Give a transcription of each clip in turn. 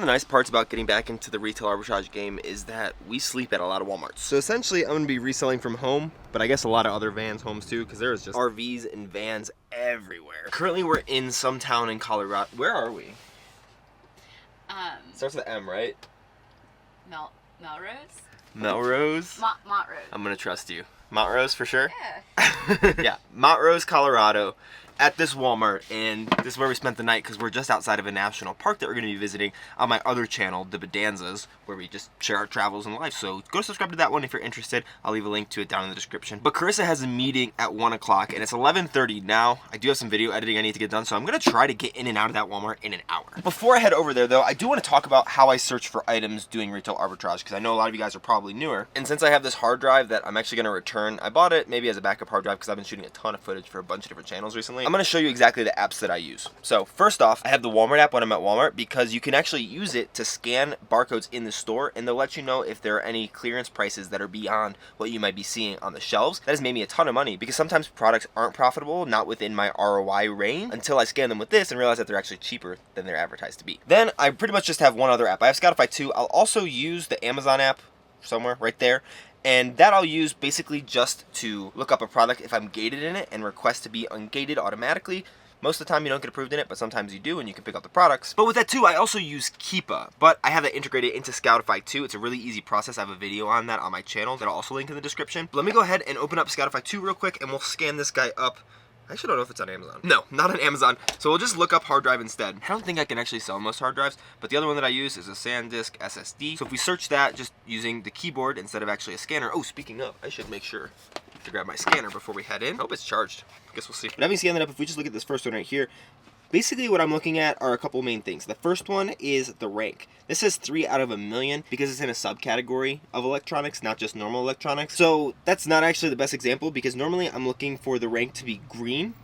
the nice parts about getting back into the retail arbitrage game is that we sleep at a lot of Walmarts. So essentially, I'm going to be reselling from home, but I guess a lot of other vans' homes too, because there's just RVs and vans everywhere. Currently, we're in some town in Colorado. Where are we? Starts with M, right? Melrose? Melrose? Montrose. I'm going to trust you. Montrose for sure? Yeah. Yeah, Montrose, Colorado, at this Walmart, and this is where we spent the night because we're just outside of a national park that we're going to be visiting on my other channel, the Bodanzas, where we just share our travels and life. So go subscribe to that one if you're interested. I'll leave a link to it down in the description. But Carissa has a meeting at 1 o'clock, and it's 11:30 now. I do have some video editing I need to get done, so I'm going to try to get in and out of that Walmart in an hour. Before I head over there, though, I do want to talk about how I search for items doing retail arbitrage, because I know a lot of you guys are probably newer. And since I have this hard drive that I'm actually going to return, I bought it maybe as a backup hard drive because I've been shooting a ton of footage for a bunch of different channels recently. I'm going to show you exactly the apps that I use. So first off, I have the Walmart app when I'm at Walmart because you can actually use it to scan barcodes in the store, and they'll let you know if there are any clearance prices that are beyond what you might be seeing on the shelves. That has made me a ton of money because sometimes products aren't profitable, not within my ROI range, until I scan them with this and realize that they're actually cheaper than they're advertised to be. Then I pretty much just have one other app. I have Scoutify 2. I'll also use the Amazon app somewhere right there. And that I'll use basically just to look up a product if I'm gated in it and request to be ungated automatically. Most of the time you don't get approved in it, but sometimes you do and you can pick up the products. But with that too, I also use Keepa, but I have that integrated into Scoutify 2. It's a really easy process. I have a video on that on my channel that I'll also link in the description. But let me go ahead and open up Scoutify 2 real quick and we'll scan this guy up. I actually don't know if it's on Amazon. No, not on Amazon. So we'll just look up hard drive instead. I don't think I can actually sell most hard drives, but the other one that I use is a SanDisk SSD. So if we search that just using the keyboard instead of actually a scanner. Oh, speaking of, I should make sure to grab my scanner before we head in. I hope it's charged. I guess we'll see. But having scanned that up, if we just look at this first one right here, basically what I'm looking at are a couple main things. The first one is the rank. This says 3 out of a million because it's in a subcategory of electronics, not just normal electronics. So that's not actually the best example because normally I'm looking for the rank to be green.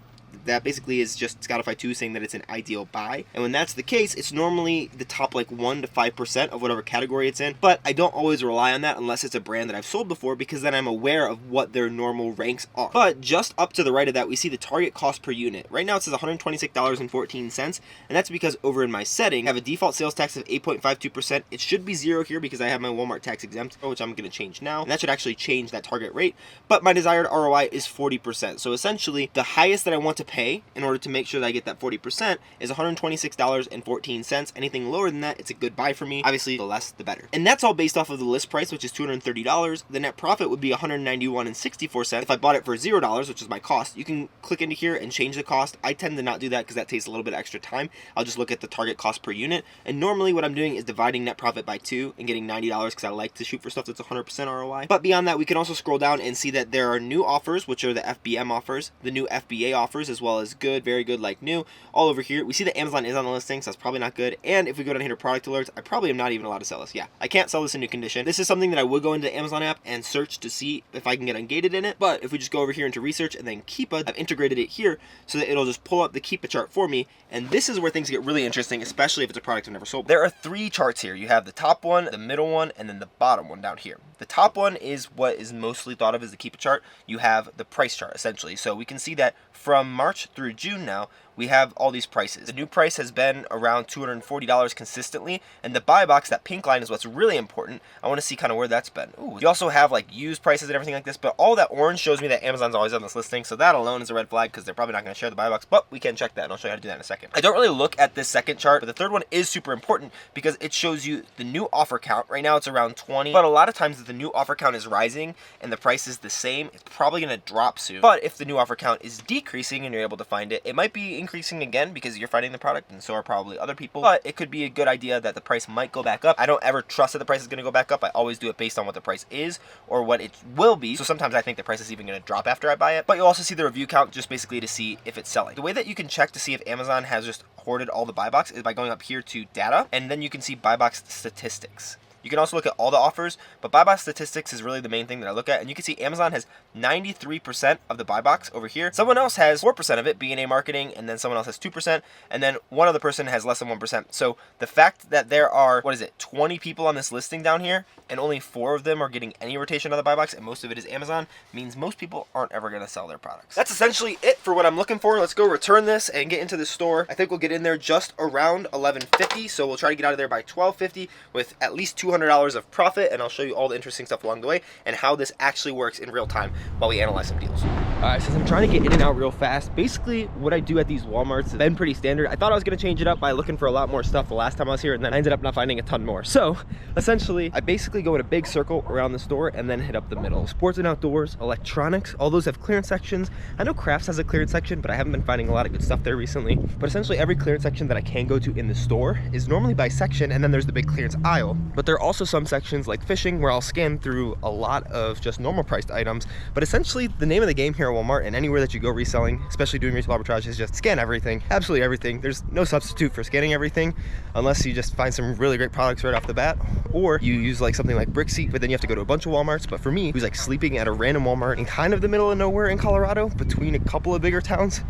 That basically is just Scoutify 2 saying that it's an ideal buy. And when that's the case, it's normally the top like 1 to 5% of whatever category it's in. But I don't always rely on that unless it's a brand that I've sold before because then I'm aware of what their normal ranks are. But just up to the right of that, we see the target cost per unit. Right now it says $126.14, and that's because over in my setting, I have a default sales tax of 8.52%. It should be 0 here because I have my Walmart tax exempt, which I'm going to change now. And that should actually change that target rate. But my desired ROI is 40%. So essentially, the highest that I want to pay in order to make sure that I get that 40% is $126.14. Anything lower than that, it's a good buy for me. Obviously, the less, the better. And that's all based off of the list price, which is $230. The net profit would be $191.64. If I bought it for $0, which is my cost, you can click into here and change the cost. I tend to not do that because that takes a little bit of extra time. I'll just look at the target cost per unit. And normally what I'm doing is dividing net profit by 2 and getting $90 because I like to shoot for stuff that's 100% ROI. But beyond that, we can also scroll down and see that there are new offers, which are the FBM offers, the new FBA offers, as well as good, very good, like new, all over here. We see that Amazon is on the listing, so that's probably not good. And if we go down here to product alerts, I probably am not even allowed to sell this. Yeah, I can't sell this in new condition. This is something that I would go into the Amazon app and search to see if I can get ungated in it. But if we just go over here into research and then Keepa, I've integrated it here so that it'll just pull up the Keepa chart for me. And this is where things get really interesting, especially if it's a product I've never sold. There are 3 charts here. You have the top one, the middle one, and then the bottom one down here. The top one is what is mostly thought of as the Keepa chart. You have the price chart, essentially. So we can see that from March through June now, we have all these prices. The new price has been around $240 consistently, and the buy box, that pink line, is what's really important. I want to see kind of where that's been. Ooh, you also have like used prices and everything like this, but all that orange shows me that Amazon's always on this listing, so that alone is a red flag because they're probably not going to share the buy box, but we can check that, and I'll show you how to do that in a second. I don't really look at this second chart, but the third one is super important because it shows you the new offer count. Right now it's around 20, but a lot of times if the new offer count is rising and the price is the same, it's probably going to drop soon. But if the new offer count is decreasing and you're able to find it, it might be increasing again because you're finding the product and so are probably other people, but it could be a good idea that the price might go back up. I don't ever trust that the price is going to go back up. I always do it based on what the price is or what it will be. So sometimes I think the price is even going to drop after I buy it, but you'll also see the review count just basically to see if it's selling. The way that you can check to see if Amazon has just hoarded all the buy box is by going up here to data, and then you can see buy box statistics. You can also look at all the offers, but buy box statistics is really the main thing that I look at. And you can see Amazon has 93% of the buy box over here. Someone else has 4% of it, B&A marketing, and then someone else has 2%, and then one other person has less than 1%. So the fact that there are, 20 people on this listing down here, and only 4 of them are getting any rotation on the buy box, and most of it is Amazon, means most people aren't ever going to sell their products. That's essentially it for what I'm looking for. Let's go return this and get into the store. I think we'll get in there just around $11.50, so we'll try to get out of there by $12.50 with at least $200 of profit, and I'll show you all the interesting stuff along the way and how this actually works in real time while we analyze some deals. All right, since I'm trying to get in and out real fast, basically what I do at these Walmarts has been pretty standard. I thought I was going to change it up by looking for a lot more stuff the last time I was here, and then I ended up not finding a ton more. So essentially, I basically go in a big circle around the store and then hit up the middle. Sports and outdoors, electronics, all those have clearance sections. I know crafts has a clearance section, but I haven't been finding a lot of good stuff there recently. But essentially every clearance section that I can go to in the store is normally by section, and then there's the big clearance aisle. But there are also some sections like fishing where I'll scan through a lot of just normal priced items. But essentially the name of the game here at Walmart and anywhere that you go reselling, especially doing retail arbitrage, is just scan everything, absolutely everything. There's no substitute for scanning everything unless you just find some really great products right off the bat, or you use like something like Brickseat, but then you have to go to a bunch of Walmarts. But for me, who's like sleeping at a random Walmart in kind of the middle of nowhere in Colorado between a couple of bigger towns,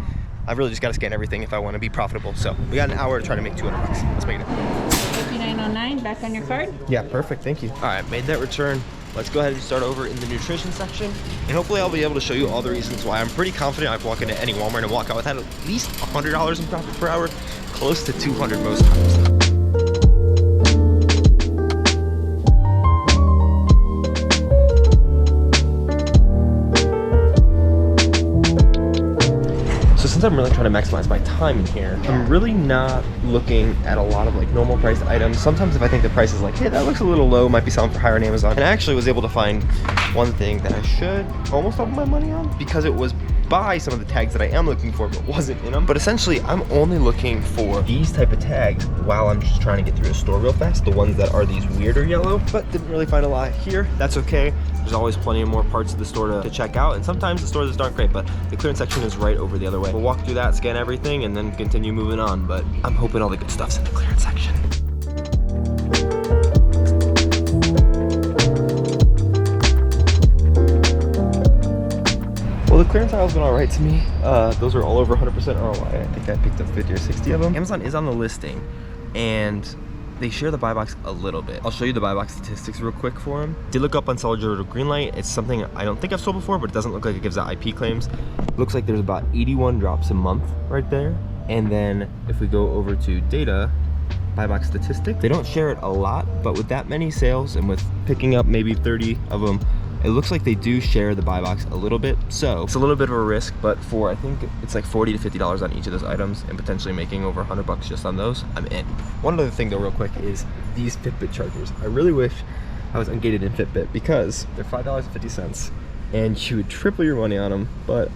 I've really just got to scan everything if I want to be profitable. So we got an hour to try to make $200. Let's make it. $59.09 back on your card. Yeah, perfect, thank you. All right, made that return. Let's go ahead and start over in the nutrition section, and hopefully I'll be able to show you all the reasons why I'm pretty confident I can walk into any Walmart and walk out with at least $100 in profit per hour, close to 200 most times. Since I'm really trying to maximize my time in here, I'm really not looking at a lot of like normal priced items. Sometimes if I think the price is like, hey, that looks a little low, might be selling for higher on Amazon. And I actually was able to find one thing that I should almost double my money on because it was by some of the tags that I am looking for but wasn't in them. But essentially I'm only looking for these type of tags while I'm just trying to get through a store real fast, the ones that are these weirder yellow, but didn't really find a lot here. That's okay. There's always plenty of more parts of the store to check out, and sometimes the stores just aren't great, but the clearance section is right over the other way. We'll walk through that, scan everything, and then continue moving on, but I'm hoping all the good stuff's in the clearance section. Well, the clearance aisle's been all right to me. Those are all over 100% ROI. I think I picked up 50 or 60 of them. Amazon is on the listing, and they share the buy box a little bit. I'll show you the buy box statistics real quick for them. Did look up on Seller Journal Greenlight. It's something I don't think I've sold before, but it doesn't look like it gives out IP claims. Looks like there's about 81 drops a month right there. And then if we go over to data, buy box statistics, they don't share it a lot, but with that many sales and with picking up maybe 30 of them, it looks like they do share the buy box a little bit. So it's a little bit of a risk, but for I think it's like $40 to $50 on each of those items and potentially making over $100 just on those, I'm in. One other thing though real quick is these Fitbit chargers. I really wish I was ungated in Fitbit because they're $5.50 and you would triple your money on them, but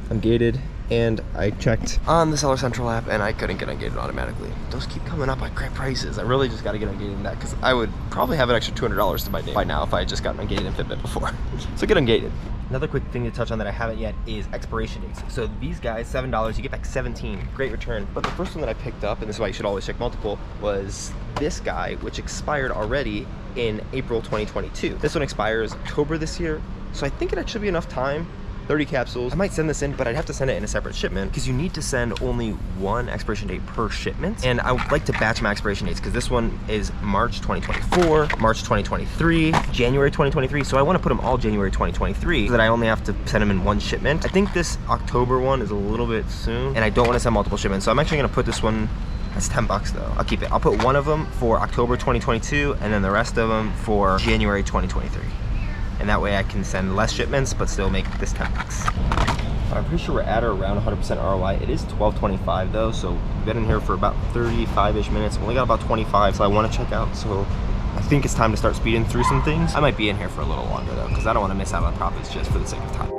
I'm gated. And I checked on the Seller Central app and I couldn't get ungated automatically. Those keep coming up at great prices. I really just got to get ungated in that because I would probably have an extra $200 to my name by now if I had just gotten ungated in Fitbit before. So get ungated. Another quick thing to touch on that I haven't yet is expiration dates. So these guys, $7, you get back 17, great return. But the first one that I picked up, and this is why you should always check multiple, was this guy, which expired already in April 2022. This one expires October this year. So I think it should be enough time. 30 capsules. I might send this in, but I'd have to send it in a separate shipment because you need to send only one expiration date per shipment. And I would like to batch my expiration dates because this one is March 2024, March 2023, January 2023. So I want to put them all January 2023 so that I only have to send them in one shipment. I think this October one is a little bit soon and I don't want to send multiple shipments. So I'm actually going to put this one, that's $10 though. I'll keep it. I'll put one of them for October 2022 and then the rest of them for January 2023. And that way I can send less shipments, but still make this $10. I'm pretty sure we're at or around 100% ROI. It is $12.25 though, so we've been in here for about 35-ish minutes. Only got about 25, so I want to check out. So I think it's time to start speeding through some things. I might be in here for a little longer though, because I don't want to miss out on profits just for the sake of time.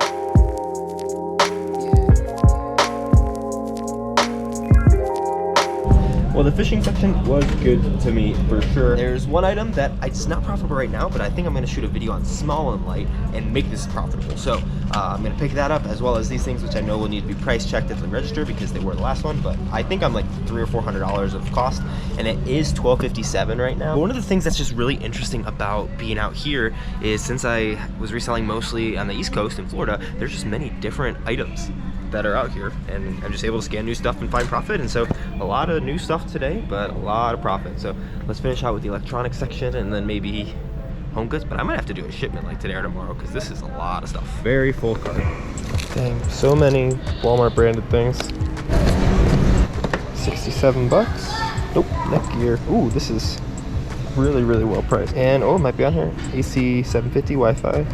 Well, the fishing section was good to me for sure. There's one item that it's not profitable right now, but I think I'm going to shoot a video on small and light and make this profitable. So I'm going to pick that up, as well as these things, which I know will need to be price checked at the register because they were the last one. But I think I'm like $300 or $400 of cost, and it is $12.57 right now. But one of the things that's just really interesting about being out here is, since I was reselling mostly on the East Coast in Florida, there's just many different items that are out here, and I'm just able to scan new stuff and find profit. And so a lot of new stuff today, but a lot of profit. So let's finish out with the electronics section and then maybe home goods. But I might have to do a shipment like today or tomorrow because this is a lot of stuff. Very full cart. Dang, so many Walmart branded things. 67 bucks. Nope, neck gear. Ooh, this is really, really well priced. And oh, it might be on here. AC 750 Wi-Fi.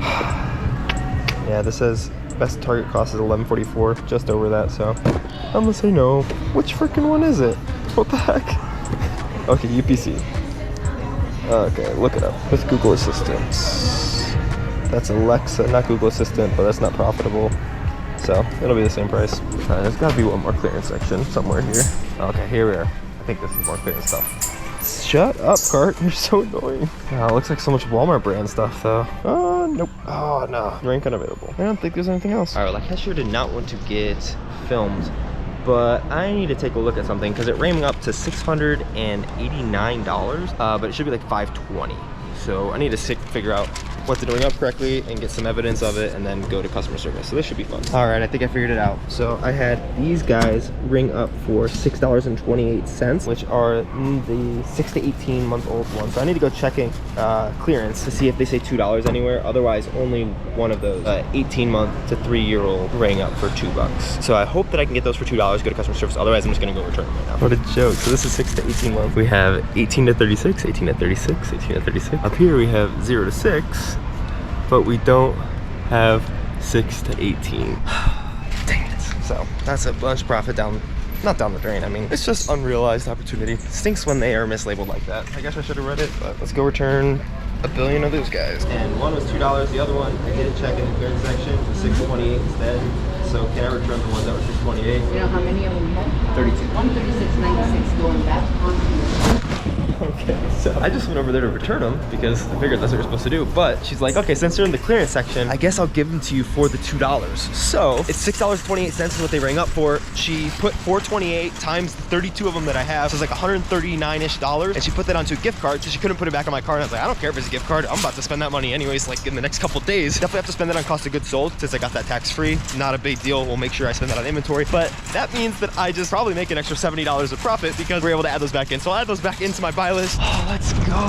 Yeah, this says best target cost is $11.44, just over that, so I'm gonna say no. Which freaking one is it? What the heck? Okay, UPC. Okay, look it up. What's Google Assistant? That's Alexa, not Google Assistant, but that's not profitable. So it'll be the same price. There's gotta be one more clearance section somewhere here. Okay, here we are. I think this is more clearance stuff. Shut up, cart. You're so annoying. Oh, it looks like so much Walmart brand stuff, though. Oh, nope. Oh, no. Rank unavailable. I don't think there's anything else. All right, well, the cashier did not want to get filmed, but I need to take a look at something because it rang up to $689, but it should be like $520. So I need to figure out what they're doing up correctly and get some evidence of it and then go to customer service. So this should be fun. All right, I think I figured it out. So I had these guys ring up for $6.28, which are the 6 to 18 month old ones. So I need to go checking clearance to see if they say $2 anywhere. Otherwise, only one of those 18 month to 3-year-old rang up for $2. So I hope that I can get those for $2, go to customer service. Otherwise, I'm just gonna go return them right now. What a joke. So this is 6 to 18 months. We have 18 to 36, 18 to 36, 18 to 36. Up here we have 0 to 6. But we don't have 6 to 18. Dang it. So that's a bunch of profit not down the drain. I mean, it's just unrealized opportunity. It stinks when they are mislabeled like that. I guess I should have read it, but let's go return a billion of those guys. And one was $2, the other one I didn't check in the clearance section, it was $6.28 instead. So can I return the ones that were $6.28? You know how many of them you have? 32. 136.96 going back on. Okay, so I just went over there to return them because I figured that's what you're supposed to do. But she's like, okay, since they're in the clearance section, I guess I'll give them to you for the $2. So it's $6.28 is what they rang up for. She put $4.28 times the 32 of them that I have, so it's like $139-ish, and she put that onto a gift card, so she couldn't put it back on my card. And I was like, I don't care if it's a gift card. I'm about to spend that money anyways, like in the next couple days. Definitely have to spend that on cost of goods sold since I got that tax free. Not a big deal. We'll make sure I spend that on inventory, but that means that I just probably make an extra $70 of profit because we're able to add those back in. So I'll add those back into my buy list. Oh, let's go.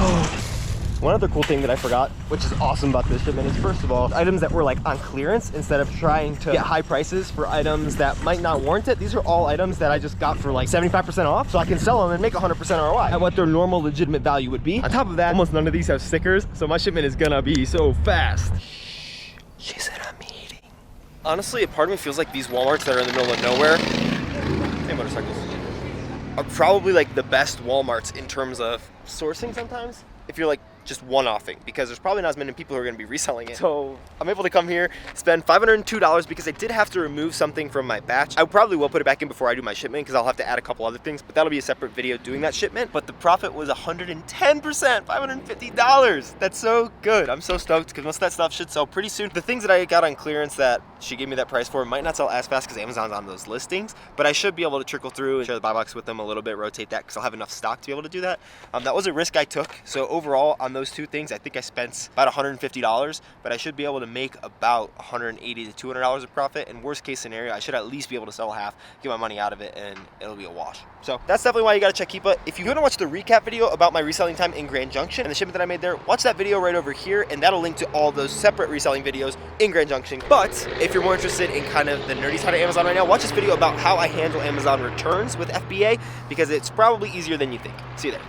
One other cool thing that I forgot, which is awesome about this shipment, is first of all, items that were like on clearance instead of trying to get high prices for items that might not warrant it. These are all items that I just got for like 75% off, so I can sell them and make 100% ROI at what their normal legitimate value would be. On top of that, almost none of these have stickers, so my shipment is gonna be so fast. She said I'm eating. Honestly, a part of me feels like these Walmarts that are in the middle of nowhere, hey, motorcycles, are probably like the best Walmarts in terms of sourcing sometimes, if you're like just one-offing, because there's probably not as many people who are going to be reselling it. So I'm able to come here, spend $502 because I did have to remove something from my batch. I probably will put it back in before I do my shipment because I'll have to add a couple other things, but that'll be a separate video doing that shipment. But the profit was 110%, $550. That's so good. I'm so stoked because most of that stuff should sell pretty soon. The things that I got on clearance that she gave me that price for might not sell as fast because Amazon's on those listings, but I should be able to trickle through and share the buy box with them a little bit, rotate that because I'll have enough stock to be able to do that. That was a risk I took. So overall on those two things, I think I spent about $150, but I should be able to make about $180 to $200 of profit. And worst case scenario, I should at least be able to sell half, get my money out of it, and it'll be a wash. So that's definitely why you gotta check Keepa. If you want to watch the recap video about my reselling time in Grand Junction and the shipment that I made there, watch that video right over here, and that'll link to all those separate reselling videos in Grand Junction. But if you're more interested in kind of the nerdy side of Amazon right now, watch this video about how I handle Amazon returns with FBA, because it's probably easier than you think. See you there.